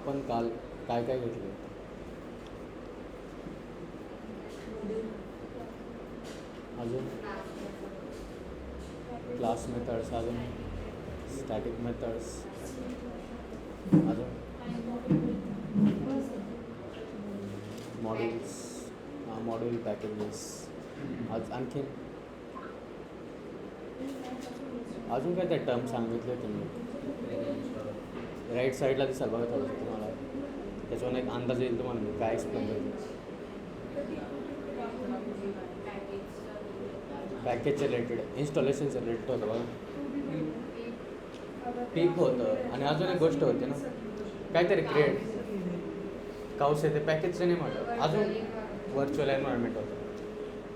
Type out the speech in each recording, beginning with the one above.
आपण काल काय काय घेतले? अजून क्लास मेथड्स, अजून स्टॅटिक मेथड्स, अजून मॉड्यूल्स, मॉड्यूल पॅकेजेस, आणखी अजून काय त्या टर्म सांगितले तुम्ही? राईट साईडला दिसाल बघा थोडंसं तुम्हाला, त्याच्यावर एक अंदाज येईल तुम्हाला मी काय एक्सप्लेन करतो. पॅकेजच्या रिलेटेड, इन्स्टॉलेशनच्या रिलेटेड होतं बघा, पीप होतं, आणि अजून एक गोष्ट होती ना काहीतरी क्रिएट काउस आहे, ते पॅकेजचं नाही म्हटलं. अजून व्हर्च्युअल एन्व्हायरमेंट होतं.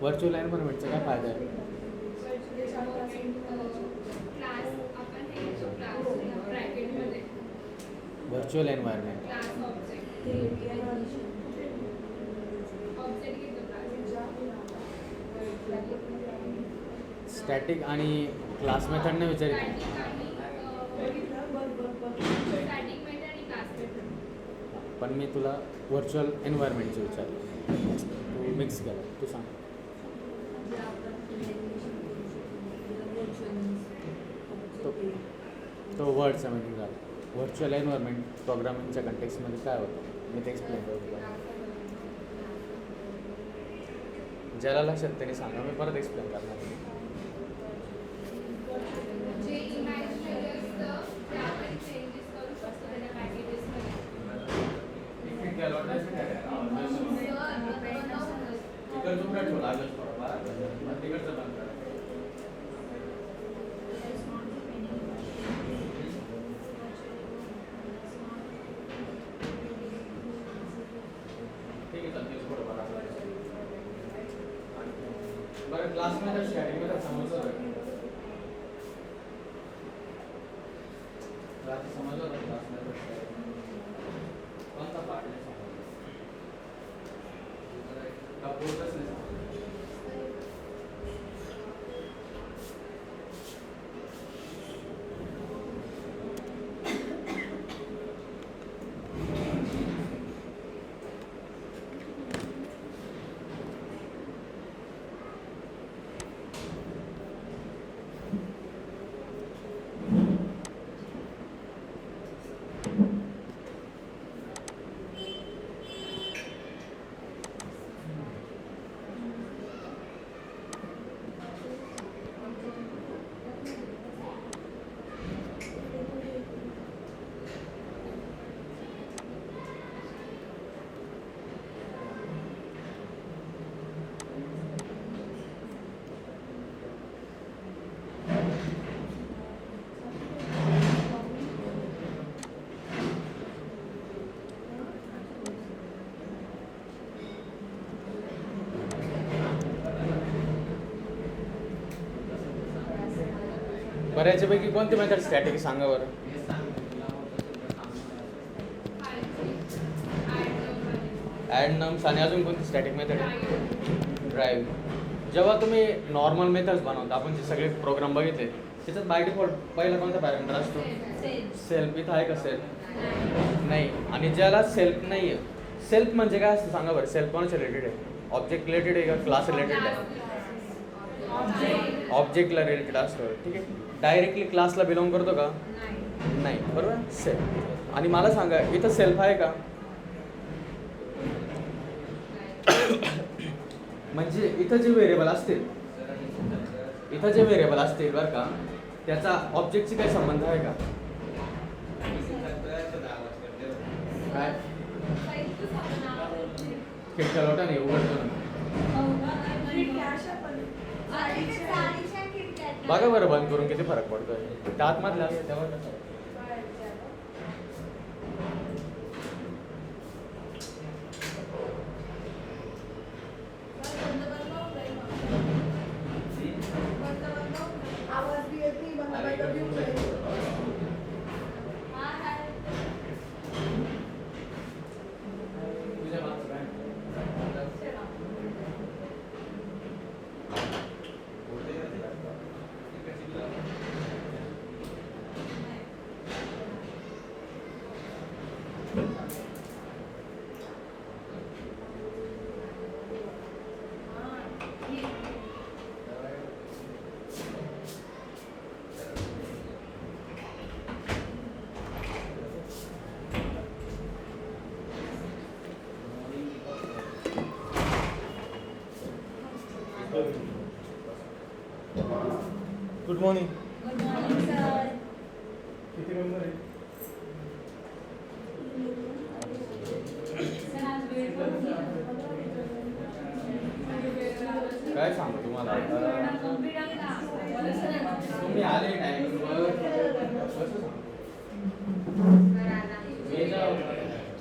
व्हर्च्युअल एन्व्हायरमेंटचा काय फायदा आहे? व्हर्च्युअल एन्व्हायरमेंट स्टॅटिक आणि क्लास मेथडने विचारित, पण मी तुला व्हर्च्युअल एन्व्हायरमेंटचे विचारलं, तू मिक्स केलं. तू सांग. तो वर्डचा मिनिंग झाला. व्हर्च्युअल एन्व्हायरमेंट प्रोग्रामिंगच्या कंटेक्समध्ये काय होतं मी ते एक्सप्लेन करतो. ज्याला लक्षात त्यांनी सांगा, मी परत एक्सप्लेन करणार. बरं, क्लास मेथड स्टॅटिक मेथड समजलं? समजलं क्लास मेथड कोणता पार्ट नाही समजलं का? पूर्णच नाही समजलं. बरं, याच्यापैकी कोणती मेथड स्टॅटिक सांगा बरं. ॲड नम्स, आणि अजून कोणती स्टॅटिक मेथड आहे? ड्राईव्ह. जेव्हा तुम्ही नॉर्मल मेथड्स बनवता, आपण जे सगळे प्रोग्राम बघितले त्याच्यात बाय डिफॉल्ट पहिला कोणता पॅरामीटर असतो? सेल्फ. इथं आहे का सेल्फ? नाही. आणि ज्याला सेल्फ नाही आहे, सेल्फ म्हणजे काय असतं सांगा बरं? सेल्फ कोणाच्या रिलेटेड आहे? ऑब्जेक्ट रिलेटेड आहे का क्लास रिलेटेड आहे? ऑब्जेक्टला रिलेटेड असतं. ठीक आहे. डायरेक्टली क्लासला बिलॉंग करतो का? नाही. बरोबर. सेल्फ. आणि मला सांगा, इथं सेल्फ आहे का? म्हणजे इथं जे व्हेरिएबल असतील, बरं का, त्याचा ऑब्जेक्टशी काही संबंध आहे का? काय खिडक्या लोटा नाही उघडतो ना. बघा बरं बंद करून किती फरक पडतोय. त्या आतमधल्या त्यावर good morning. Good morning sir. किती मेंबर आहे? सर आज वेळ पण काय सांगू तुम्हाला आता? कंप्लीट आहे ना. तुम्ही आले टायमिंगवर कसं सांगू? मी जाऊ.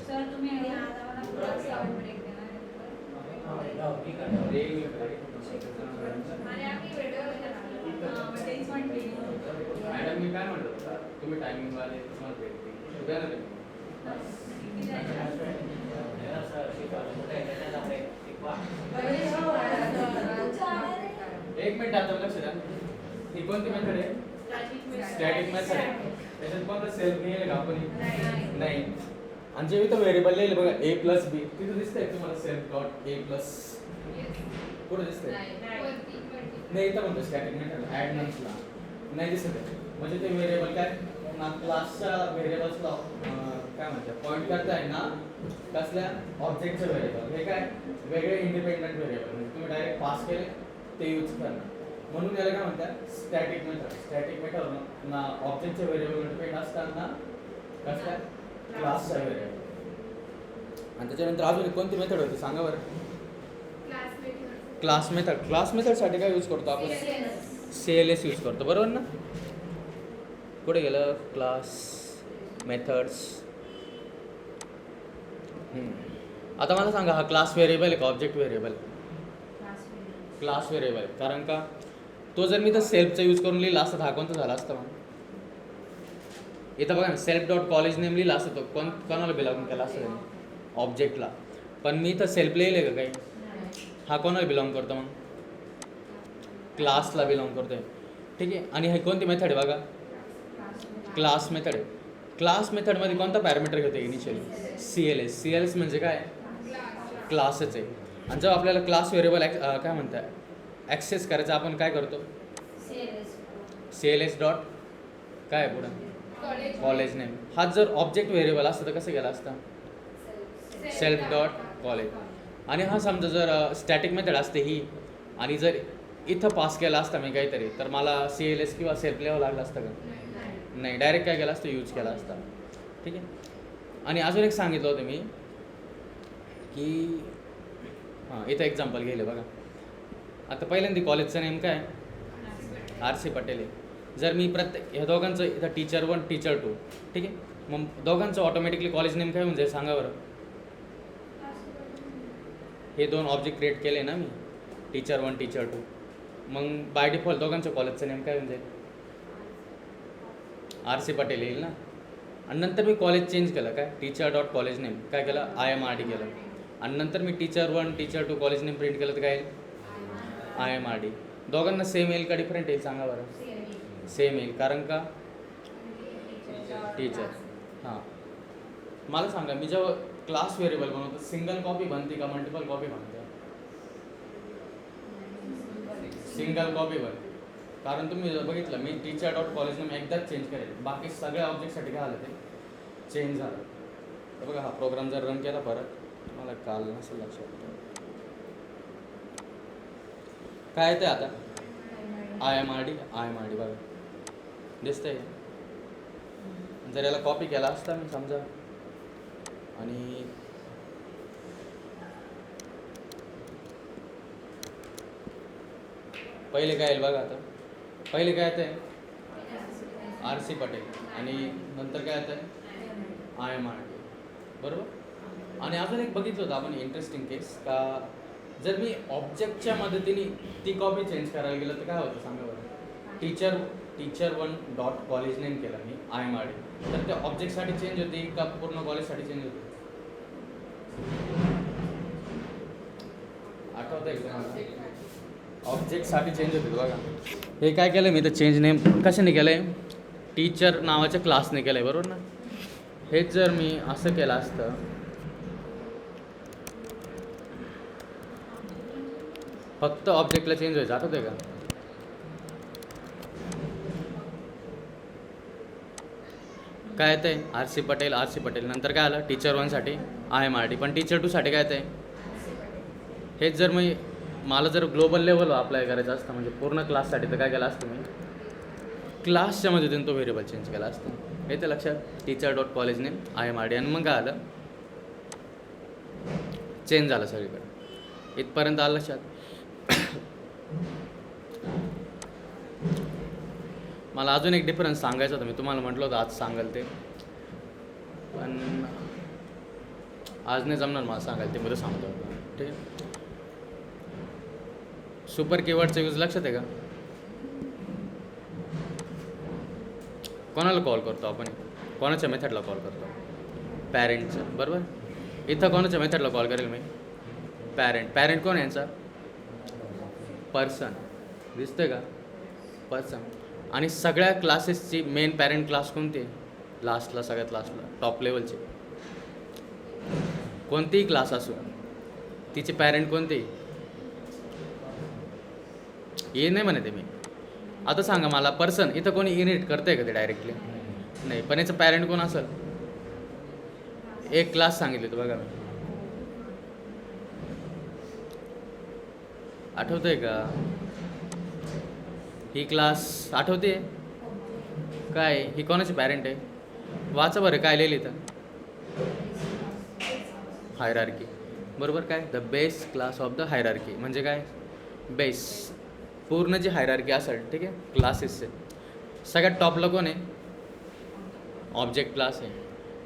सर तुम्ही आता मला क्लास लावून ब्रेक देणार मॅडम मी काय म्हणतो होता, तुम्ही टायमिंग आले तुम्हाला भेट दिली. उद्या नाही. एक मिनिट आता लक्ष द्या. ही कोणती मेथड आहे? स्टॅटिक मेथड आहे. त्याच्यात कोणता सेल्फ नाही आहे का आपण? नाही. आणि जे इथं व्हेरिएबल लिहिले बघा a प्लस बी, तिथं दिसतंय तुम्हाला सेल्फ डॉट a प्लस कुठं दिसतंय? नाही, इथं म्हणतो स्टॅटिक मेथड ऍड नंसला नाही दिसत आहे. म्हणजे ते व्हेरिएबल काय ना क्लासच्या व्हेरिएबल्सला काय म्हणतात पॉईंट करताय ना कसल्या ऑब्जेक्टचे व्हेरिएबल. हे काय वेगळे इंडिपेंडंट व्हेरिएबल म्हणजे तुम्ही डायरेक्ट पास केले ते यूज करणार. म्हणून याला काय म्हणतात स्टॅटिक मेथड. स्टॅटिक मेथड ना ऑब्जेक्टचे व्हेरिएबल डिपेंड असताना कसल्या क्लासचा व्हेरिएबल. आणि त्याच्यानंतर अजून एक कोणती मेथड होती सांगा बरं? Class method. क्लास मेथडसाठी काय यूज करतो आपण? CLS यूज करतो बरोबर ना. कुठे गेलं क्लास मेथड्स. आता मला सांगा हा क्लास व्हेरिएबल आहे का ऑब्जेक्ट व्हेरिएबल? Class variable. कारण का तो जर मी तर सेल्फचा यूज करून लिहिला असता हा कोणता झाला असता मग? इथं बघा ना सेल्फ डॉट कॉलेज नेम लिहिला असतं तो कोणाला बिलॉंग केला असतं? ऑब्जेक्टला. पण मी तर सेल्फ लिहिले का काही? हा कोणाला बिलॉंग करतो मग? क्लासला बिलॉंग करतोय. ठीक आहे. आणि हे कोणती मेथड आहे बघा? क्लास मेथड आहे. क्लास मेथडमध्ये कोणता पॅरामीटर घेतो इनिशियली? CLS. CLS म्हणजे काय? क्लासच आहे. आणि जेव्हा आपल्याला क्लास व्हेरिएबल काय म्हणतात ॲक्सेस करायचं आपण काय करतो? CLS डॉट काय आहे पुढं? College name. हा जर ऑब्जेक्ट व्हेरिएबल असतं तर कसं गेला असता? Self dot college. आणि हा समजा जर स्टॅटिक मेथड असते ही आणि जर इथं पास केला असता मी काहीतरी तर मला CLS किंवा सेल्फ लिहावं लागलं असतं का? नाही, डायरेक्ट काय केलं असतं यूज केला असता. ठीक आहे. आणि अजून एक सांगितलं होतं मी की हां इथं एक्झाम्पल घेले बघा. आता पहिल्यांदा कॉलेजचं नेम काय? RC पटेल आहे. जर मी प्रत्येक ह्या दोघांचं इथं टीचर 1 टीचर 2 ठीक आहे. मग दोघांचं ऑटोमॅटिकली कॉलेज नेम काय होऊन जाईल सांगा बरं? हे दोन ऑब्जेक्ट क्रिएट केले ना मी टीचर 1 टीचर 2. मग बाय डिफॉल्ट दोघांचं कॉलेजचं नेम काय होऊन जाईल? RC पटेल येईल ना. आणि नंतर मी कॉलेज चेंज केलं काय टीचर डॉट कॉलेज नेम काय केलं IMRD केलं. आणि नंतर मी teacher 1 teacher 2 college name print केलं तर काय येईल? IMRD. दोघांना सेम येईल का डिफरंट येईल सांगा बरं? सेम येईल. कारण का टीचर. हां मला सांगा मी जेव्हा क्लास व्हेरिएबल बनवतो सिंगल कॉपी बनते का मल्टिपल कॉपी बनते? सिंगल कॉपी बनते. कारण तुम्ही बघितलं मी टीचर डॉट कॉलेज नेम एकदाच चेंज करेल बाकी सगळ्या ऑब्जेक्टसाठी काय झालं ते चेंज झालं. तर बघा हा प्रोग्राम जर रन केला परत मला काल नसेल लक्षात काय येते आता IMRD बघा दिसतंय. जर याला कॉपी केला असता मी समजा आणि पहिले काय येईल बघा. आता पहिले काय येतं आहे RC पटेल आणि नंतर काय येतं आहे IMRD बरोबर. आणि अजून एक बघितलं होतं आपण इंटरेस्टिंग केस का जर मी ऑब्जेक्टच्या मदतीने ती कॉपी चेंज करायला गेलं तर काय होतं सांगा बरं? टीचर 1 डॉट कॉलेज नेम केलं मी IMRD तर त्या ऑब्जेक्टसाठी चेंज होते का पूर्ण कॉलेजसाठी चेंज होते? आठवतं आहे? ऑब्जेक्टसाठी चेंज होते बघा. हे काय केलं मी तर चेंज नेम कशाने केलं आहे? टीचर नावाच्या क्लासने केलं आहे बरोबर ना. हेच जर मी असं केलं असतं फक्त ऑब्जेक्टला चेंज व्हायचं आठवतं आहे का? काय येतं आहे RC पटेल नंतर काय आलं टीचर 1 साठी IMRD पण टीचर 2 साठी काय येतं आहे? हेच जर मी मला जर ग्लोबल लेवल अप्लाय करायचं असतं म्हणजे पूर्ण क्लाससाठी तर काय केलं असतं मी क्लासच्या मदतीने तो व्हेरिएबल चेंज केला असता. येते लक्षात. teacher.collegeName IMRD आणि मग काय आलं, चेंज झालं सगळीकडे. इथपर्यंत आलं लक्षात. मला अजून एक डिफरन्स सांगायचा होता, मी तुम्हाला म्हटलं होतं आज सांगाल ते, पण आज नाही जमणार मला सांगायला, ते मध्ये सांगतो. ठीक आहे. सुपर कीवर्डचा यूज लक्षात आहे का? कोणाला कॉल करतो आपण? कोणाच्या मेथडला कॉल करतो? पॅरेंटचं. बरोबर. इथं कोणाच्या मेथडला कॉल करेल मी? पॅरेंट. पॅरेंट कोण आहे यांचा? पर्सन. दिसतंय का? पर्सन. आणि सगळ्या क्लासेसची मेन पॅरेंट क्लास कोणती आहे? लास्टला, सगळ्यात लास्टला, टॉप लेवलची. कोणतीही क्लास असो, तिचे पॅरेंट कोणते? हे नाही म्हणते मी. आता सांगा मला, पर्सन इथं कोणी इनिट करतंय का ते डायरेक्टली? नाही. पण याचं पॅरेंट कोण असेल? एक क्लास सांगितली तर बघा, आठवतंय का? ही क्लास आठवते काय? ही कोणाची पॅरेंट आहे? वाचा बरं काय लिहिली तर. हायरार्की. बरोबर. काय? The base class of the hierarchy. म्हणजे काय? बेस. पूर्ण जी हायरार्की असेल, ठीक आहे, क्लासेसचे सगळ्यात टॉपला कोण आहे? ऑब्जेक्ट क्लास आहे.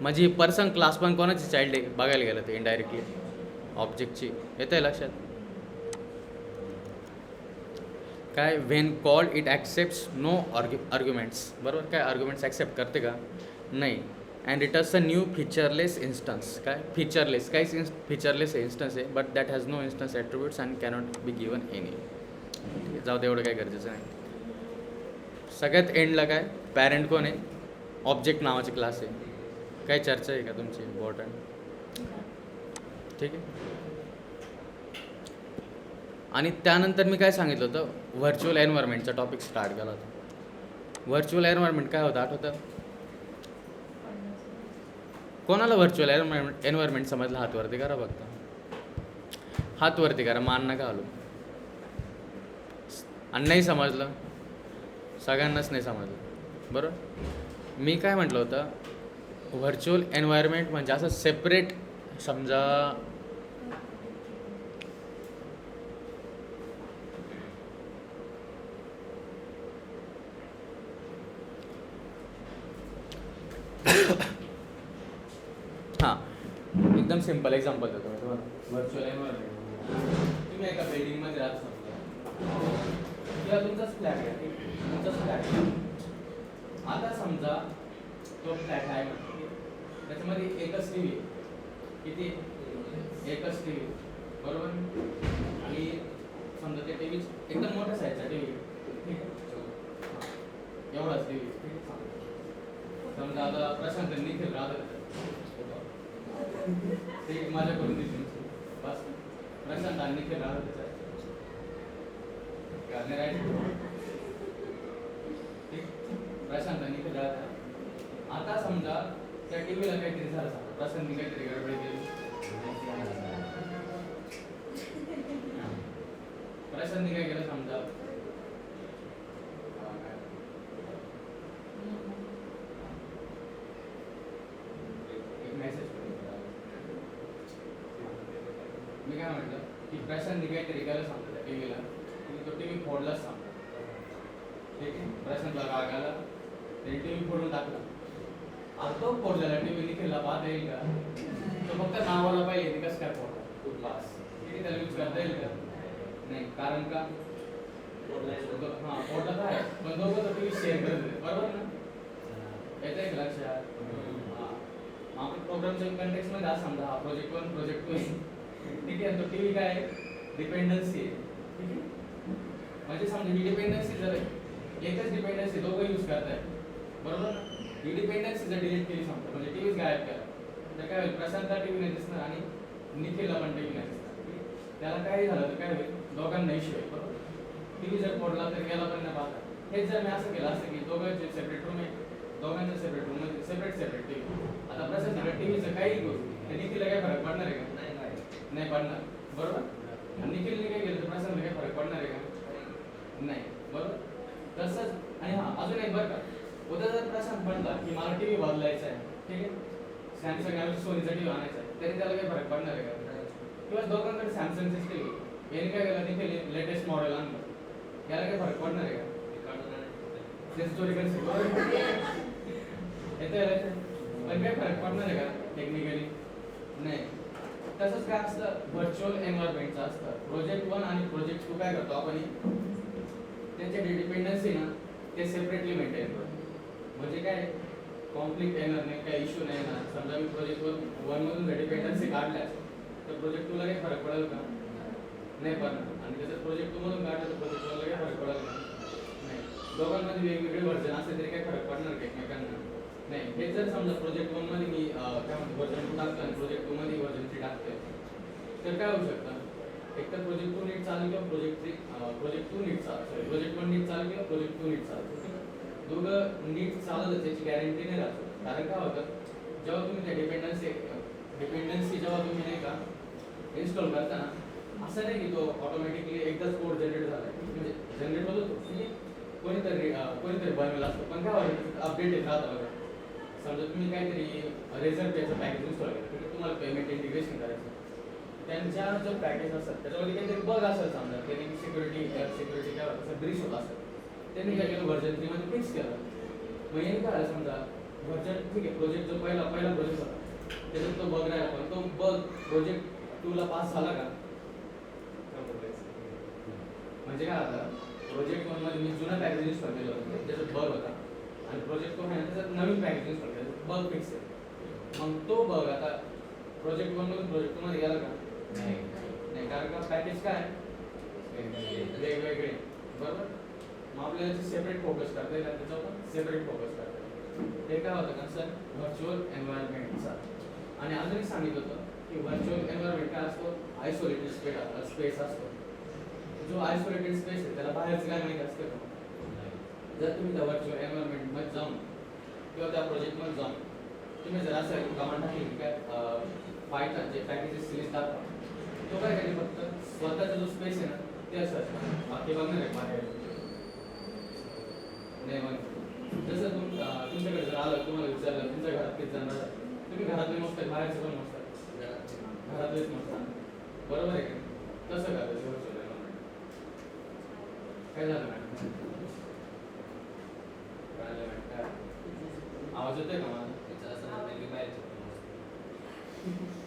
म्हणजे पर्सन क्लास पण कोणाची चाइल्ड आहे बघायला गेलं ते इनडायरेक्टली? ऑब्जेक्टची. येतं आहे लक्षात? काय? When called it accepts no arguments. बरोबर. काय? आर्ग्युमेंट्स ॲक्सेप्ट करते का? नाही. And returns a new featureless instance. काय? फीचरलेस. काहीच फीचरलेस इन्स्टन्स आहे, but that has no instance attributes and cannot be given any. ठीक आहे. जाऊ दे, एवढं काय गरजेचं नाही. सगळ्यात एंडला काय? पॅरेंट कोण आहे? ऑब्जेक्ट नावाची क्लास आहे. काय चर्चा आहे का तुमची? इम्पॉर्टंट. ठीक आहे. आणि त्यानंतर मी काय सांगितलं होतं? व्हर्च्युअल एन्व्हायरमेंटचा टॉपिक स्टार्ट केला होता. व्हर्च्युअल एन्व्हायरमेंट काय होतं आठवतं? कोणाला व्हर्च्युअल एन्व्हायरमेंट समजलं? हात वरती करा बघता. हात वरती करा, मान नका घालू. आणि नाही समजलं? सगळ्यांनाच नाही समजलं. बरोबर. मी काय म्हटलं होतं? व्हर्च्युअल एन्व्हायरमेंट म्हणजे असं सेपरेट, समजा हां, एकदम सिम्पल एक्झाम्पल देतो मी तुम्हाला. व्हर्च्युअल एन्व्हायरमेंट, तुम्ही एका बिल्डिंगमध्ये राहत समजा, किंवा तुमचाच फ्लॅट आहे, तुमचाच फ्लॅट आहे. आता समजा तो फ्लॅट आहे म्हणजे त्याच्यामध्ये एकच टी व्ही. किती? एकच टी व्ही. बरोबर. आणि समजा ते टी व्ही एकदम मोठ्या साईजचा टी व्ही, ठीक आहे, एवढाच टी व्ही. समजा आता प्रशांत निखिल राहत ते माझ्या करून दिली बस. प्रशांत आणि निखिल राहत प्रशांत आणि निखिल राहत. आता समजा त्या टीव्हीला काहीतरी झालं, प्रशांतनी काहीतरी गडबड केली, प्रशांतनी काय केलं समजा, मी काय म्हटलं की प्रशांतनी काहीतरी केलं सांगतो त्या टीव्हीला, तो टीव्ही फोडलाच सांगतो. ठीक आहे. प्रशांतला राग आला, त्याने टीव्ही फोडून टाकला. आता तो फोडलेला टीव्ही निखिलला पाहता येईल का? तो फक्त नावाला पाहिजे ते कसं काय फोडला बस. ठीक आहे. त्याला यूज करता येईल का? नाही. कारण का? हां, फोडला तर आहे, पण दोघं तो टीव्ही शेअर करत होते. बरोबर ना? येतं आहे लक्षात? हां. आपण प्रोग्रामच्या कंटेक्समध्ये आज समजा हा प्रोजेक्ट 1 प्रोजेक्ट 2, ठीक आहे. तो टीव्ही काय आहे? डिपेंडन्सी आहे. ठीक आहे. म्हणजे समजा ही डिपेंडन्सी जर एकच डिपेंडन्सी दोघं यूज करताय, बरोबर ना? ही डिपेंडन्सी जर डिलीट केली समजा, म्हणजे टीव्हीच गायब केला, तर काय होईल? प्रशांतला टीव्ही नाही दिसणार आणि निखिलला पण टीव्ही नाही दिसणार. त्याला काही झालं तर काय होईल? दोघांना इश्यू होईल. बरोबर. टीव्ही जर फोडला तर गेला पण नाही पाहता. हेच जर मी असं केलं असतं की दोघांचे सेपरेट रूम आहे, दोघांच्या सेपरेट रूममध्ये सेपरेट टीव्ही. आता प्रशांतला टीव्हीचं काही गोष्ट तर निखिलला काय फरक पडणार आहे का? नाही पडणार. बरोबर. आणि निखिलने काय केलं तर प्रशांतला काय फरक पडणार आहे का? नाही. बरोबर. तसंच आणि हा अजून एक बरं का, उद्या जर प्रशांत म्हणला की मला टीव्ही बदलायचा आहे, ठीक आहे, सॅमसंग आणि सोनीचा टीव्ही आणायचा आहे, तरी त्याला काही फरक पडणार आहे का? किंवा दोघांकडे सॅमसंगचीच टीव्ही, याने काय केलं, तिथे लेटेस्ट मॉडेल आणलं, याला काही फरक पडणार आहे का? हिस्टोरिकल येतं पण काय फरक पडणार आहे का टेक्निकली? नाही. तसंच काय असतं, व्हर्च्युअल एन्व्हायरमेंटचं असतं. प्रोजेक्ट 1 आणि प्रोजेक्ट 2 काय करतो आपण, त्यांचे डिपेंडन्सी ना ते सेपरेटली मेंटेन करतो. म्हणजे काय कॉन्फ्लिक्ट येणार नाही, काही इश्यू नाही येणार. समजा मी प्रोजेक्ट 1 मधून जर डिपेंडन्सी काढल्यास तर प्रोजेक्ट 2 ला काही फरक पडेल का? नाही पडणार. आणि त्याच्यात प्रोजेक्ट 2 मधून काढलं तर प्रोजेक्ट 1 ला काही फरक पडेल का? नाही. दोघांमध्ये वेगवेगळे व्हर्जन असले तरी काही फरक पडणार का एकमेकांना? नाही. हे जर समजा प्रोजेक्ट 1 मध्ये मी काय म्हणतो व्हर्जन 2 टाकलं आणि प्रोजेक्ट 2 मध्ये व्हर्जन 3 टाकतोय, तर काय होऊ शकतं, एक तर प्रोजेक्ट 2 नीट चालू किंवा प्रोजेक्ट 2 नीट चालू, सॉरी प्रोजेक्ट 1 नीट चालू किंवा प्रोजेक्ट 2 नीट चालू. दोघं नीट चालत त्याची गॅरंटी नाही राहत. कारण काय होतं, जेव्हा तुम्ही त्या डिपेंडन्सी जेव्हा तुम्ही नाही का इन्स्टॉल करता ना, असं नाही की तो ऑटोमॅटिकली एकदाच कोड जनरेट झाला, म्हणजे जनरेट होतो तो, ठीक आहे, कोणीतरी बनवला असतो. पण काय होतं, अपडेटेड राहतं बघा. समजा तुम्ही काहीतरी रेझर पेचं पॅकेज इन्स्टॉल केलं, ठीक आहे, तुम्हाला पेमेंट इंटिग्रेशन करायचं, त्यांच्या जो पॅकेज असतात त्याच्यामध्ये काहीतरी बग असेल, समजा त्यांनी सिक्युरिटी काय असं ब्रीच होत असेल, त्यांनी काय केलं व्हर्जन 3 मध्ये फिक्स केलं. मग हे काय झालं, समजा व्हर्जन ठीक आहे, प्रोजेक्ट जो पहिला प्रोजेक्ट होता त्याच्यात तो बग राहिला, पण तो बग प्रोजेक्ट 2 ला पास झाला का? म्हणजे काय आता प्रोजेक्ट 1 मध्ये मी जुना पॅकेज इन्स्टॉल केलं होतं त्याच्यात बग होता, आणि प्रोजेक्ट 2 आहे त्याच्यात नवीन पॅकेज इन्स्टॉल केलं, बग फिक्स आहे. मग तो बग आता प्रोजेक्ट 1 मधून प्रोजेक्ट 2 मध्ये गेला का? नाही, कारण का पॅकेज काय वेगवेगळे, बरोबर. मग आपल्याला सेपरेट फोकस करता येईल, त्याच्यावर पण सेपरेट फोकस करता येईल. ते काय होतं कन्सर्न व्हर्च्युअल एन्व्हायरमेंटचा. आणि अजून एक सांगितलं होतं की व्हर्च्युअल एन्व्हायरमेंट काय असतो, आयसोलेटेड स्पेस असतो. जो आयसोलेटेड स्पेस आहे त्याला बाहेरचं काय माहिती असतं का? जर तुम्ही त्या व्हर्च्युअल एन्व्हायरमेंट मध्ये जाऊन किंवा त्या प्रोजेक्ट मध्ये जाऊन तुम्ही जर असं कमांड टाकली की काय पायथन जे पॅकेजेस सिरीज दाखवा, तो काय करेल, फक्त स्वतःचा जो स्पेस आहे ना ते असं बाकी बघणार आहे बाहेर नाही. मग जसं तुमच्याकडे जर आलं, तुम्हाला विचारलं तुमच्या घरात किती जण राहतात, तुम्ही घरातले मोजताय, बाहेरचे पण मोजतात, घरातलेच मोजतात, बरोबर आहे का? तसं करायचं व्हर्च्युअल एन्व्हायरमेंट. काय झालं मॅडम? काय आवाज येतोय का माझा?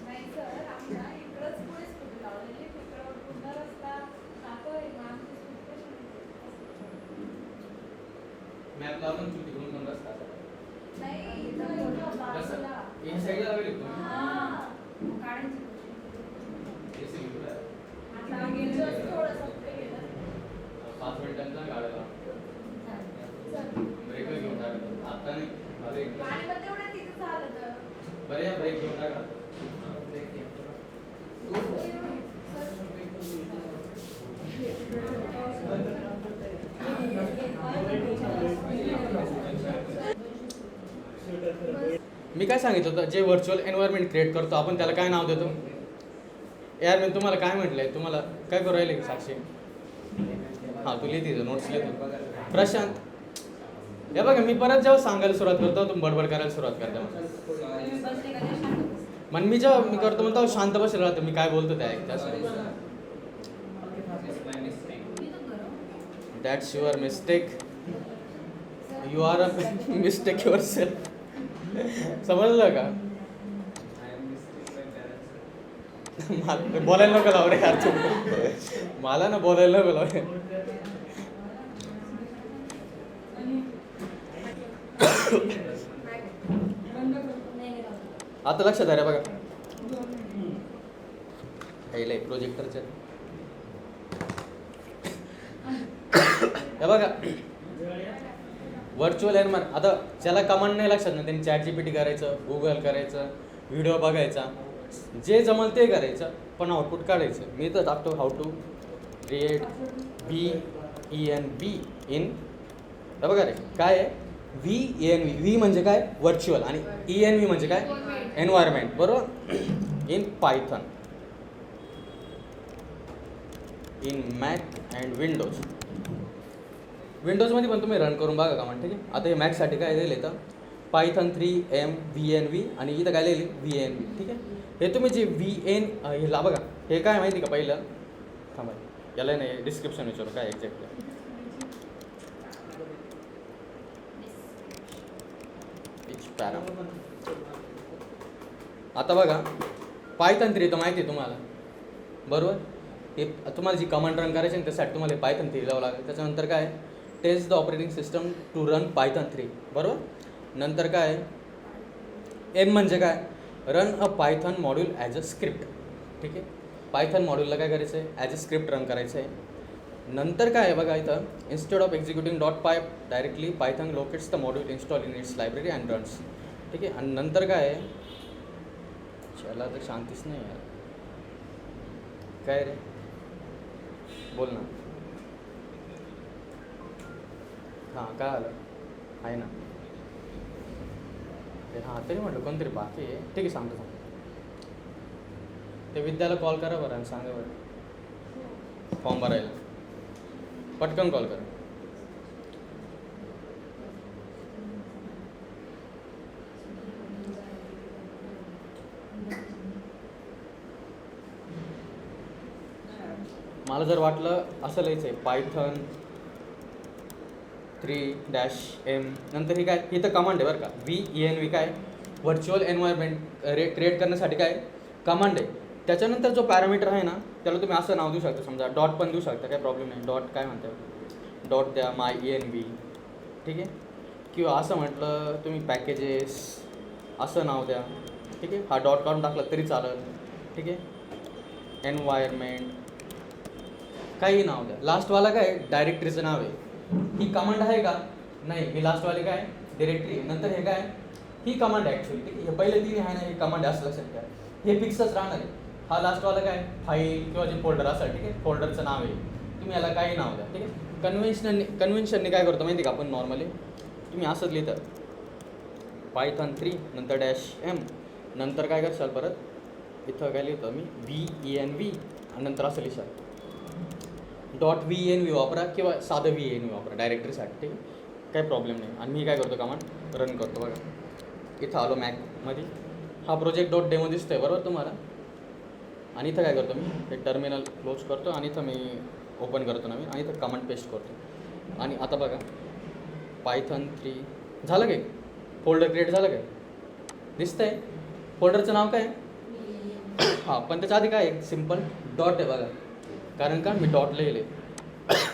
नाही सर, आम्ही ना इकडंच पुढे स्कूटी लावलेली, तिकडं पूर्ण रस्ता दाखवय, मग आमची स्कूटी कशी मॅप लावून तू तिकडून पण रस्ता नाही, इथं बाजूला. या साईडला लावली तू? हां, काढायची. हे सिंगल आहे. आता आम्ही just थोडंसं पुढे गेलं. 5 मिनिटांचा गाड्याला चल. ब्रेक घेऊन टाकतो आता नाही. ब्रेक आणि मग तेवढं तिथं झालं तर. बरं या ब्रेक घेऊन टाका. मी काय सांगितलं होतं, जे व्हर्च्युअल एन्व्हायरमेंट क्रिएट करतो आपण त्याला काय नाव देतो? यार मी तुम्हाला काय म्हटलंय, तुम्हाला काय करू राहिले साक्षी? हां, तू लिहिते नोट्स लिहितो. प्रशांत, हे बघा मी परत जेव्हा सांगायला सुरुवात करतो तुम्ही बडबड करायला सुरुवात करता. मग मी जेव्हा मी करतो म्हणतो शांत बसेल राहतो, मी काय बोलतो त्या ऐकता. That's your mistake, you are a mistake your self. समजलं का? बोलायला नको लाव रे यार, मला ना बोलायला नको लाव. आता लक्षात आहे बघा, हे प्रोजेक्टरचे हे बघा व्हर्च्युअल एन्व्हायरमेंट. आता ज्याला कमांड नाही लक्षात ना त्यांनी ChatGPT करायचं, गुगल करायचं, व्हिडिओ बघायचा, जे जमल ते करायचं, पण आउटपुट काढायचं. मी तर टाकतो how to create VENV in, बघा रे काय आहे VENV. व्ही म्हणजे काय व्हर्च्युअल आणि ENV म्हणजे काय एन्व्हायरमेंट, बरोबर. In Python, in Mac and Windows. विंडोजमध्ये पण तुम्ही रन करून बघा कमांड, ठीक आहे. आता हे मॅक्ससाठी काय दिलं इथं पायथन 3 MVNV आणि इथं काय लिहिली VNV, ठीक आहे. हे तुम्ही जे हे ला बघा, हे काय माहिती का पहिलं, थांबा याला नाही डिस्क्रिप्शन विचारू काय एक्झॅक्ट. आता बघा पायथन 3 तर माहिती आहे तुम्हाला बरोबर. हे तुम्हाला जी कमांड रन करायची ना त्यासाठी तुम्हाला पायथन 3 लावावं लागेल. त्याच्यानंतर काय test the operating system to run Python 3 बरोबर. नंतर काय एम म्हणजे काय run a Python module as a script, ठीक आहे. पायथन मॉड्यूलला काय करायचं आहे ॲज अ स्क्रिप्ट रन करायचं आहे. नंतर काय आहे बघा इथं instead of executing .py directly Python locates the module install in its library and runs, ठीक आहे. आणि नंतर काय आहे चला तर शांतीच नाही यार, काय रे बोल ना. हां काय आलं आहे ना ते, हां तरी म्हटलं कोणतरी बाकी आहे, ठीक आहे सांगतो. ते विद्याला कॉल करा बरं आणि सांगा बरं फॉर्म भरायला, पटकन कॉल करा. मला जर वाटलं असं लिहायचं आहे पायथन 3-M नंतर हे काय इथं कमांड आहे बरं का VENV काय व्हर्च्युअल एन्व्हायरमेंट क्रिएट करण्यासाठी काय कमांड आहे. त्याच्यानंतर जो पॅरामीटर आहे ना त्याला तुम्ही असं नाव देऊ शकता, समजा डॉट पण देऊ शकता, काय प्रॉब्लेम नाही. डॉट काय म्हणता डॉट द्या MyENV, ठीक आहे. किंवा असं म्हटलं तुम्ही पॅकेजेस असं नाव द्या, ठीक आहे. हा डॉट काढून टाकला तरी चालेल, ठीक आहे. एन्व्हायरमेंट काही नाव द्या. लास्टवाला काय डायरेक्टरीचं नाव आहे. ही कमांड आहे का नाही, ही लास्टवाली काय डिरेक्टरी. नंतर हे काय ही कमांड आहे ॲक्च्युली, ठीक आहे. हे पहिले 3 आहे ना ही कमांड असं लक्षात घ्या, हे फिक्सच राहणार आहे. हा लास्टवाला काय फाईल किंवा जे फोल्डर असेल, ठीक आहे. फोल्डरचं नाव आहे, तुम्ही याला काही नाव द्या, ठीक आहे. कन्व्हेन्शनने काय करतो माहिती का आपण नॉर्मली तुम्ही असंच लिहितं पायथन 3 नंतर -M नंतर काय करशाल परत इथं काय लिहितो मी VENV आणि नंतर असं लिहिशाल .VENV वापरा किंवा साधं VENV वापरा डायरेक्टरीसाठी, ठीक आहे. काही प्रॉब्लेम नाही. आणि मी काय करतो कमांड रन करतो बघा. इथं आलो मॅकमध्ये, हा प्रोजेक्ट .demo दिसतो आहे बरोबर तुम्हाला. आणि इथं काय करतो मी हे टर्मिनल क्लोज करतो आणि इथं मी ओपन करतो नवीन आणि इथं कमांड पेस्ट करतो. आणि आता बघा पायथन 3 झालं काय फोल्डर क्रिएट झालं काय दिसतं आहे. फोल्डरचं नाव काय हां पण त्याच्या आधी काय सिम्पल डॉट आहे बघा, कारण का मी डॉट लिहिले.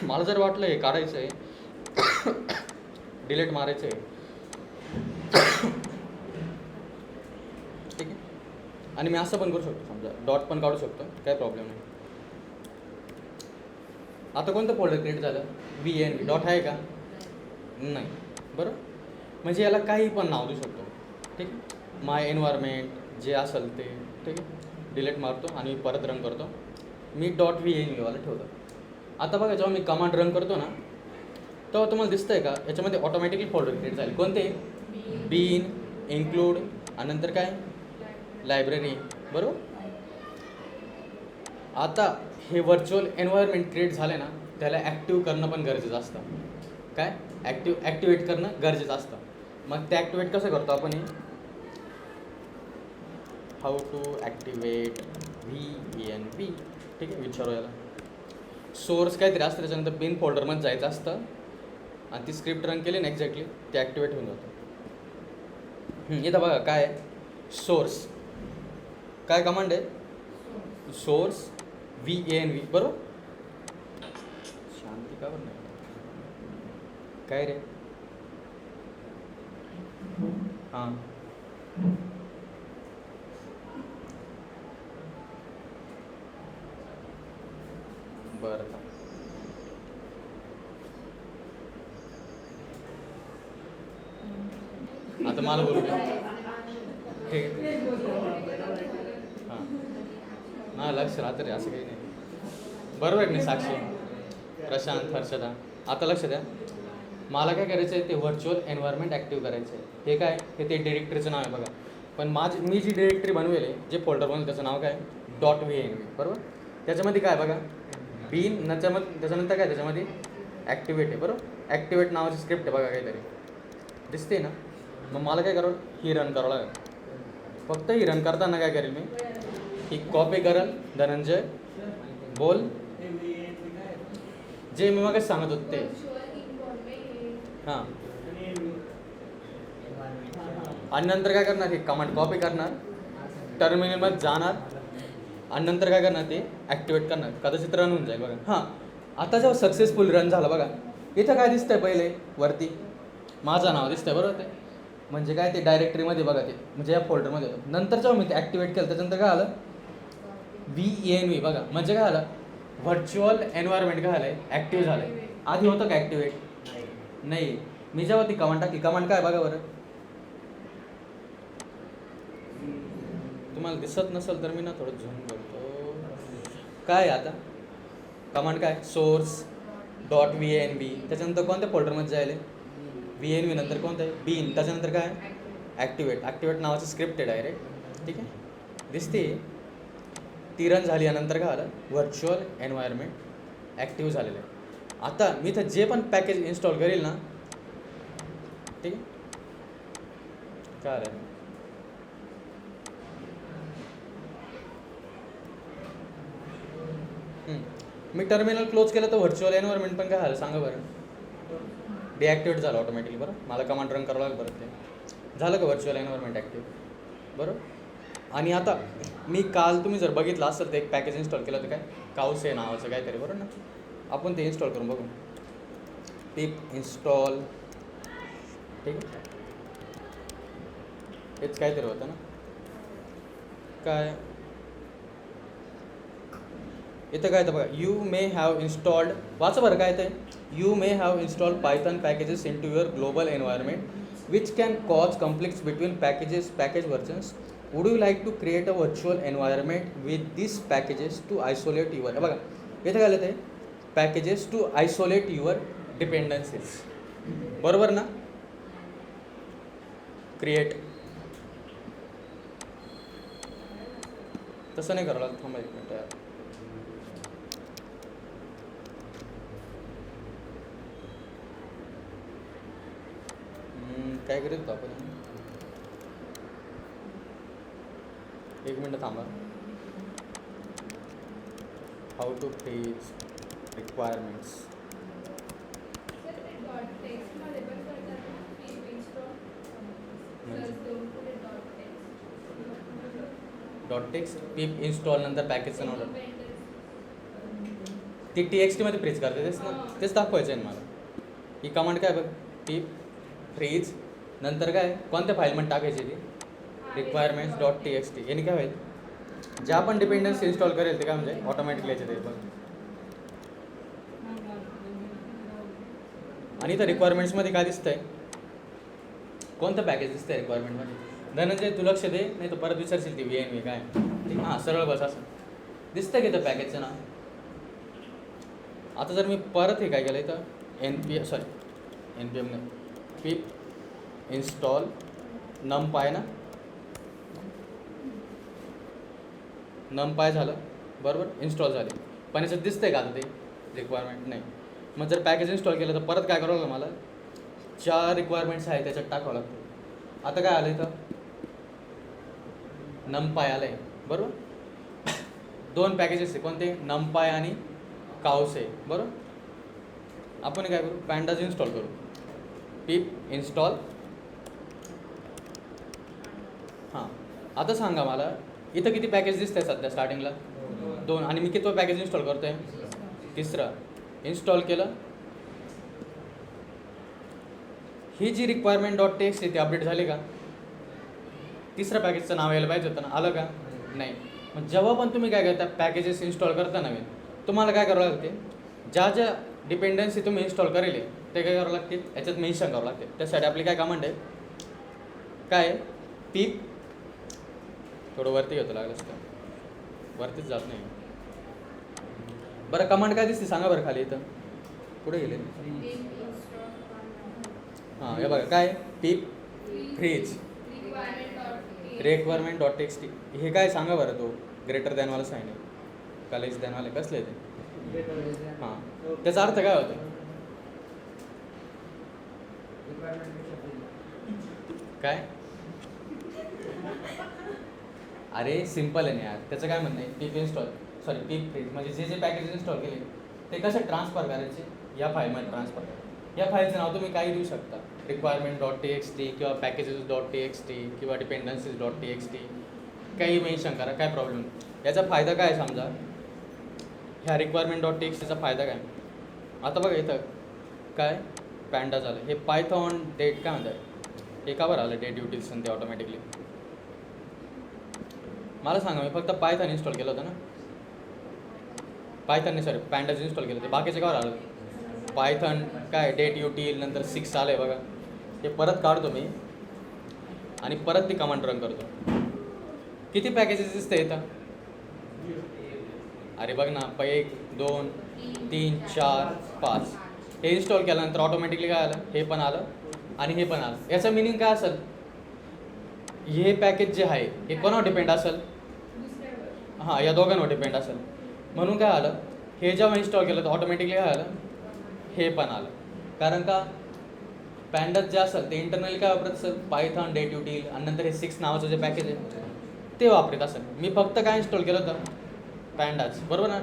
मला जर वाटलं हे काढायचं आहे डिलीट मारायचं आहे, ठीक आहे. आणि मी असं पण करू शकतो, समजा डॉट पण काढू शकतो, काय प्रॉब्लेम नाही. आता कोणतं फोल्डर क्रिएट झालं VENV डॉट आहे का नाही बरोबर. म्हणजे याला काही पण नाव देऊ शकतो, ठीक आहे. माय एन्व्हायरमेंट जे असेल ते, ठीक आहे. डिलीट मारतो आणि परत रन करतो. मी .VENV वाला ठेवतो. आता बघा जेव्हा मी कमांड रन करतो ना तेव्हा तुम्हाला दिसतंय का याच्यामध्ये ऑटोमॅटिकली फोल्डर क्रिएट झाले. कोणते बीन इन्क्लूड आणि नंतर काय लायब्ररी बरोबर. आता हे व्हर्च्युअल एन्व्हायरमेंट क्रिएट झाले ना त्याला ॲक्टिव्ह करणं पण गरजेचं असतं. काय ॲक्टिवेट करणं गरजेचं असतं. मग ते ॲक्टिवेट कसं करतो आपण हे हाऊ टू ॲक्टिवेट VENV, ठीक आहे. विचारू याला सोर्स काहीतरी असतं त्याच्यानंतर बिन फोल्डरमध्ये जायचं असतं आणि ती स्क्रिप्ट रन केली ना एक्झॅक्टली ते ॲक्टिवेट होऊन जातं. इथं बघा काय सोर्स काय कमांड आहे सोर्स VENV बरोबर. शांती का बरं नाही काय रे हां बरं आता मला बोलू द्या. ठीक आहे हां लक्ष राहतं रे असं काही नाही बरोबर नाही. साक्षी प्रशांत हर्षदा आता लक्ष द्या. मला काय करायचं आहे ते व्हर्च्युअल एन्व्हायरमेंट ॲक्टिव्ह करायचं आहे. हे काय हे ते डिरेक्टरीचं नाव आहे बघा. पण मी जी डिरेक्टरी बनवेल आहे जे फोल्डर बनवेल त्याचं नाव काय .VENV बरोबर. त्याच्यामध्ये काय बघा बीन त्याच्यानंतर काय त्याच्यामध्ये ॲक्टिवेट आहे बरोबर. ॲक्टिवेट नावाची स्क्रिप्ट आहे बघा काहीतरी दिसते ना. मग मला काय करावं, ही रन करावं लागेल. फक्त ही रन करताना काय करेल मी, ही कॉपी करेल. धनंजय बोल जे मी मग सांगत होते ते. हां, आणि नंतर काय करणार, ही कमांड कॉपी करणार, टर्मिनलमध्ये जाणार आणि नंतर काय करणार ते ॲक्टिवेट करणार. कदाचित रन होऊन जाईल बघा. हां, आता जेव्हा सक्सेसफुल रन झालं बघा, इथं काय दिसतंय पहिले वरती माझं नाव दिसतंय बरोबर. ते म्हणजे काय, ते डायरेक्टरीमध्ये बघा, ते म्हणजे या फोल्डरमध्ये होतं. नंतर जेव्हा मी ते ॲक्टिवेट केलं त्याच्यानंतर काय आलं, VENV बघा, म्हणजे काय आलं, व्हर्च्युअल एन्व्हायरमेंट काय आलं, ॲक्टिव्ह झालं. आधी होतं का ॲक्टिवेट? नाही. मी जेव्हा ती कमांड टाकली, कमांड काय बघा बरं, तुम्हाला दिसत नसेल तर मी ना थोडं झूम करतो. काय आता कमांड काय, source.venv, त्याच्यानंतर कोणत्या फोल्डरमध्ये जायला, VNV नंतर कोणतं आहे, बीन, त्याच्यानंतर काय ॲक्टिवेट नावाची स्क्रिप्ट आहे डायरेक्ट. ठीक आहे, दिसते ती रन झाली. यानंतर काय आलं, व्हर्च्युअल एन्व्हायरमेंट ॲक्टिव्ह झालेलं आहे. आता मी इथं जे पण पॅकेज इन्स्टॉल करेल ना, ठीक आहे, काय आलं, मी टर्मिनल क्लोज केलं तर व्हर्च्युअल एन्व्हायरमेंट पण काय झालं सांगा बरं, डिॲक्टिवेट झालं ऑटोमॅटिकली. बरं, मला कमांड रन करावं लागेल परत. ते झालं का व्हर्च्युअल एन्व्हायरमेंट ॲक्टिव्ह, बरोबर. आणि आता मी काल तुम्ही जर बघितलं असेल तर एक पॅकेज इन्स्टॉल केलं होतं, काय काउस आहे नावाचं काहीतरी, बरोबर ना. आपण ते इन्स्टॉल करून बघू. पिप इन्स्टॉल, ठीक आहे, हेच काहीतरी होतं ना. काय इथं काय तर बघा, यू मे हॅव इन्स्टॉल्ड, वाचा बरं काय ते, you may have installed Python packages into your global environment which can cause conflicts between package versions. Would you like to create a virtual environment with this packages to isolate your, बघा इथं काय ते packages to isolate your dependencies, बरोबर ना. Create तसं नाही करावं लागतं, थांबा एक मिनटं यार. काय करेल होतं आपण, एक मिनटं थांबा. How to page requirements, dot text pip install नंतर पॅकेजचं नाव ती TXT मध्ये फ्रीज करते, तेच ना, तेच दाखवायचं आहे मला. ही कमांड काय बघ, पिप फ्रीज नंतर काय कोणत्या फाईलमध्ये टाकायची ती requirements.txt. याने काय होईल, ज्या आपण डिपेंडन्सी इन्स्टॉल करेल ते काय म्हणजे ऑटोमॅटिकली याच्यात येईल बघ. आणि इथं रिक्वायरमेंट्समध्ये काय दिसतंय, कोणतं पॅकेज दिसतंय रिक्वायरमेंटमध्ये. धनंजय तू लक्ष दे, नाही तो परत विचारशील ती VNV काय, ठीक. हां, सरळ बस असं दिसतंय की इथं पॅकेजचं नाव. आता जर मी परत हे काय केलं इथं NPM नाही, पिप इन्स्टॉल NumPy ना, NumPy झालं बरोबर, इन्स्टॉल झाले. पण याच्यात दिसतंय का आता ते रिक्वायरमेंट नाही. मग जर पॅकेज इन्स्टॉल केलं तर परत काय करावं लागलं मला, ज्या रिक्वायरमेंट्स आहे त्याच्यात टाकावं लागतं. आता काय आलं इथं, NumPy आलं आहे बरोबर. दोन पॅकेजेस आहे कोणते, NumPy आणि काउस आहे बरोबर. आपण काय करू, पॅन्डाज इन्स्टॉल करू, पिप इन्स्टॉल. हां, आता सांगा मला इथं किती पॅकेज दिसत आहे सध्या स्टार्टिंगला, 2. आणि मी किती पॅकेज इन्स्टॉल करतो आहे, तिसरं इन्स्टॉल केलं. ही जी requirement.txt आहे ती अपडेट झाली का, तिसऱ्या पॅकेजचं नाव यायला पाहिजे होतं ना, आलं का नाही. मग जेव्हा पण तुम्ही काय करता पॅकेजेस इन्स्टॉल करता नवीन, तुम्हाला काय करावं लागते, ज्या ज्या डिपेंडन्सी तुम्ही इन्स्टॉल करेल ते काय करावं लागते, याच्यात मेन्शन करावं लागते. त्यासाठी आपली काय कमांड आहे, काय पिप, थोडं वरती घेतो लागलं असतं, वरतीच जात नाही बरं. कमांड काय दिसते सांगा बरं खाली इथं, कुठे गेले, हां हे बघा काय, पिप फ्रीज requirement.txt. हे काय सांगा बरं, तो ग्रेटर दॅनवाला साईन आहे का लेस दॅनवाला कसलं आहे ते. हां, त्याचा अर्थ काय होतो, काय अरे सिम्पल आहे ना यार, त्याचं काय म्हणणं आहे, पीप इन्स्टॉल सॉरी पीप फ्रीज म्हणजे जे जे पॅकेज इन्स्टॉल केले ते कसे ट्रान्सफर करायचे, या फाईलमध्ये ट्रान्सफर करायचे. या फाईलचं नाव तुम्ही काही देऊ शकता, requirement.txt किंवा packages.txt किंवा dependencies.txt, काही मेन्शन करा, काय प्रॉब्लेम नाही. याचा फायदा काय आहे समजा, ह्या requirement.txtचा फायदा काय, आता बघा इथं काय पॅन्डा झालं, हे पायथॉन डेट काय म्हणतात, हे का बरं आलं डेट युटिल्स ते ऑटोमॅटिकली. मला सांगा, मी फक्त पायथॉन इन्स्टॉल केलं होतं ना, पायथॉनने सॉरी पॅन्डाज इन्स्टॉल केलं होतं, बाकीचे का आलं पायथॉन काय डेट युटील नंतर 6 आलं आहे बघा. हे परत काढतो मी आणि परत ती कमांड रन करतो. किती पॅकेजेस दिसते इथं, अरे बघ ना, 1 2 3 4 5. हे इन्स्टॉल केल्यानंतर ऑटोमॅटिकली काय आलं, हे पण आलं आणि हे पण आलं. याचं मिनिंग काय असेल, हे पॅकेज जे आहे हे कोणावर डिपेंड असेल, हां या दोघांवर डिपेंड असेल. म्हणून काय आलं, हे जेव्हा इन्स्टॉल केलं तर ऑटोमॅटिकली काय आलं, हे पण आलं. कारण का पॅन्डाज जे असेल ते इंटरनली काय वापरत असेल, पायथॉन डेट युटील आणि नंतर हे 6 नावाचं जे पॅकेज आहे ते वापरत असेल. मी फक्त काय इन्स्टॉल केलं होतं, पॅन्डाज, बरोबर ना,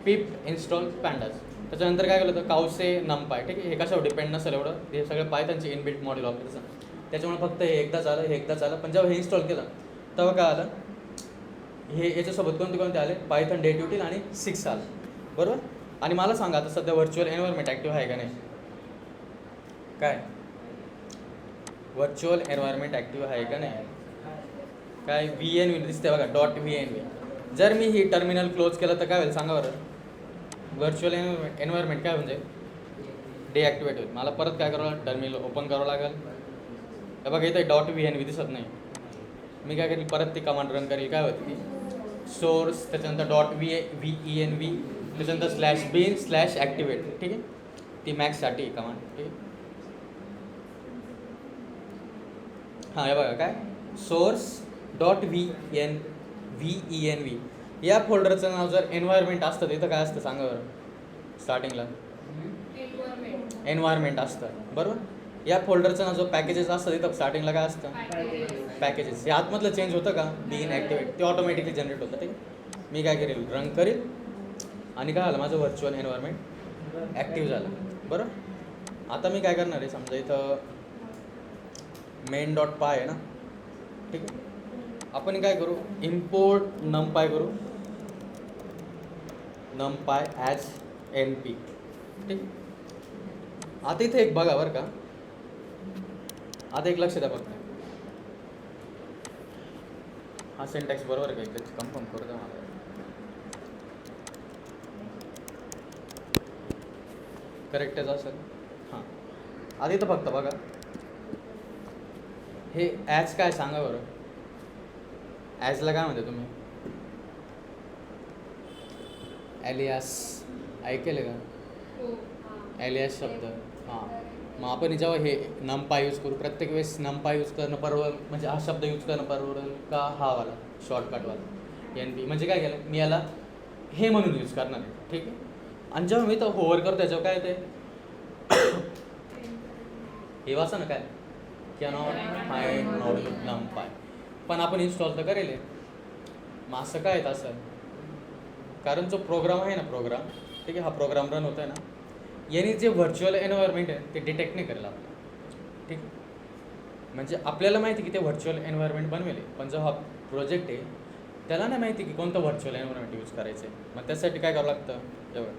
पिप इन्स्टॉल पॅन्डाज. त्याच्यानंतर काय केलं होतं, काउसे नमपाय, ठीक आहे. हे कशावर डिपेंड नसेल एवढं, हे सगळं पायथॉनचे इनबिल्ट मॉडेल वापरायचं, त्याच्यामुळे फक्त हे एकदाच आलं, हे एकदाच आलं. पण जेव्हा हे इन्स्टॉल केलं तेव्हा काय आलं, हे याच्यासोबत कोणते आले, पायथॉन डेट युटील आणि 6 आलं, बरोबर. आणि मला सांगा आता सध्या व्हर्च्युअल एन्व्हायरमेंट ॲक्टिव्ह आहे का नाही, काय व्हर्च्युअल एन्व्हायरमेंट ॲक्टिव्ह आहे का नाही, काय VNV दिसते बघा, .VNV. जर मी ही टर्मिनल क्लोज केलं तर काय होईल सांगा बरं, व्हर्च्युअल एन्व्हायरमेंट काय म्हणजे डिॲक्टिवेट होईल. मला परत काय करावं लागेल, टर्मिनल ओपन करावं लागेल. हे बघा इथं .VNV दिसत नाही, मी काय करेल, परत ती कमांड रन करेल, काय होती सोर्स, त्याच्यानंतर .venv, त्याच्यानंतर /bin/activate, ठीक आहे. ती मॅक्ससाठी कमांड, ठीक आहे. हां हे बघा काय source.venv, या फोल्डरचं नाव जर एन्व्हायरमेंट असतं इथं काय असतं सांगा बरं, स्टार्टिंगला एन्व्हायरमेंट असतं, बरोबर. या फोल्डरचं नाव जो पॅकेजेस असतं इथं स्टार्टिंगला काय असतं, पॅकेजेस. हे आतमधलं चेंज होतं का, बीन ॲक्टिवेट, ते ऑटोमॅटिकली जनरेट होतं, ठीक आहे. मी काय करेल, रन करेल आणि काय झालं, माझं व्हर्च्युअल एन्व्हायरमेंट ॲक्टिव्ह झालं, बरोबर. आता मी काय करणार आहे, समजा इथं main.py आहे ना, ठीक आहे. आपण काय करू, इम्पोर्ट numpy करू, numpy ॲज np, ठीक. आता इथे एक बघा बरं का, आता एक लक्ष द्या फक्त, हा सिंटॅक्स बरोबर आहे का, कन्फर्म करू द्या मला. करेक्टच असेल, हां. आता इथं फक्त बघा, हे ॲज काय सांगा बरं, ॲजला काय म्हणते तुम्ही, एलियास ऐकेल का, एलियास शब्द. हां मग आपण जेव्हा हे नमपा यूज करू, प्रत्येक वेळेस नमपा यूज करणं परवडेल, म्हणजे हा शब्द यूज करणं परवडेल का हा वाला शॉर्टकटवाला NP, म्हणजे काय केलं मी याला हे म्हणून यूज करणार आहे, ठीक आहे. आणि जेव्हा मी तर होवर करतो त्याच्यावर काय येते, हे वाचा ना काय, कॅनॉट फाइंड numpy, पण आपण इन्स्टॉल तर करेल. मग असं काय येतं असं, कारण जो प्रोग्राम आहे ना, प्रोग्राम, ठीक आहे, हा प्रोग्राम रन होत आहे ना, याने जे व्हर्च्युअल एन्व्हायरमेंट आहे ते डिटेक्ट नाही करेल आपलं, ठीक. म्हणजे आपल्याला माहिती की ते व्हर्च्युअल एन्व्हायरमेंट बनवेल, पण जो हा प्रोजेक्ट आहे त्याला नाही माहिती की कोणतं व्हर्च्युअल एन्व्हायरमेंट यूज करायचं आहे. मग त्यासाठी काय करावं लागतं, एवढं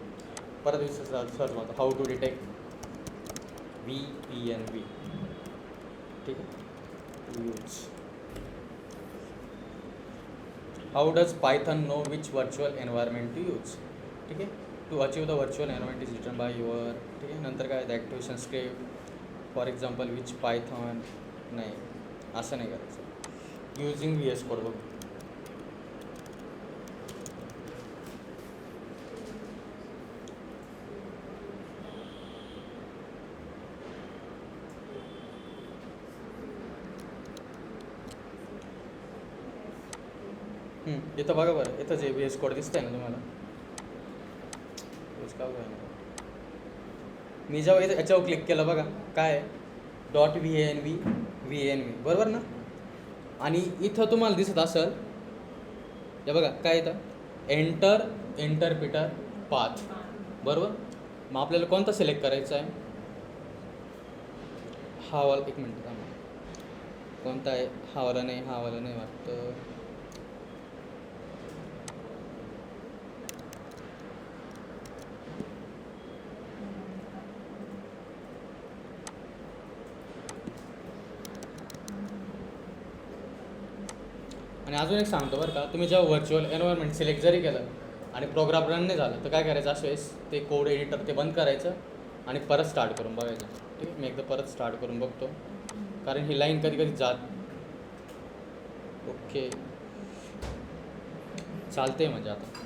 परत सर्च मारतो, हाऊ टू डिटेक्ट VENV, ठीक आहे, use how does Python know which virtual environment to use, ठीक आहे. To achieve the virtual environment is written by your, ठीक आहे. नंतर काय the activation script, for example which Python, नाही असं नाही करायचं, यूजिंग VS कोड बघ. इथं बघा बरं, इथं जे VS कोड दिसतंय ना तुम्हाला, मी जेव्हा इथं याच्यावर क्लिक केलं बघा काय .venv बरोबर ना. आणि इथं तुम्हाला दिसत असेल हे बघा काय येतं एंटर इंटरप्रिटर पाथ बरोबर. मग आपल्याला कोणता सिलेक्ट करायचा आहे हा वाला. एक मिनिट थांबा. कोणता आहे हा वाला नाही वाटतं. आणि अजून एक सांगतो बरं का, तुम्ही जेव्हा व्हर्च्युअल एन्व्हायरमेंट सिलेक्ट जरी केलं आणि प्रोग्राम रन नाही झालं तर काय करायचं अशा वेळेस ते कोड एडिटर ते बंद करायचं आणि परत स्टार्ट करून बघायचं. ठीक आहे, मी एकदा परत स्टार्ट करून बघतो कारण ही लाईन कधी कधी जात. ओके चालते म्हणजे आता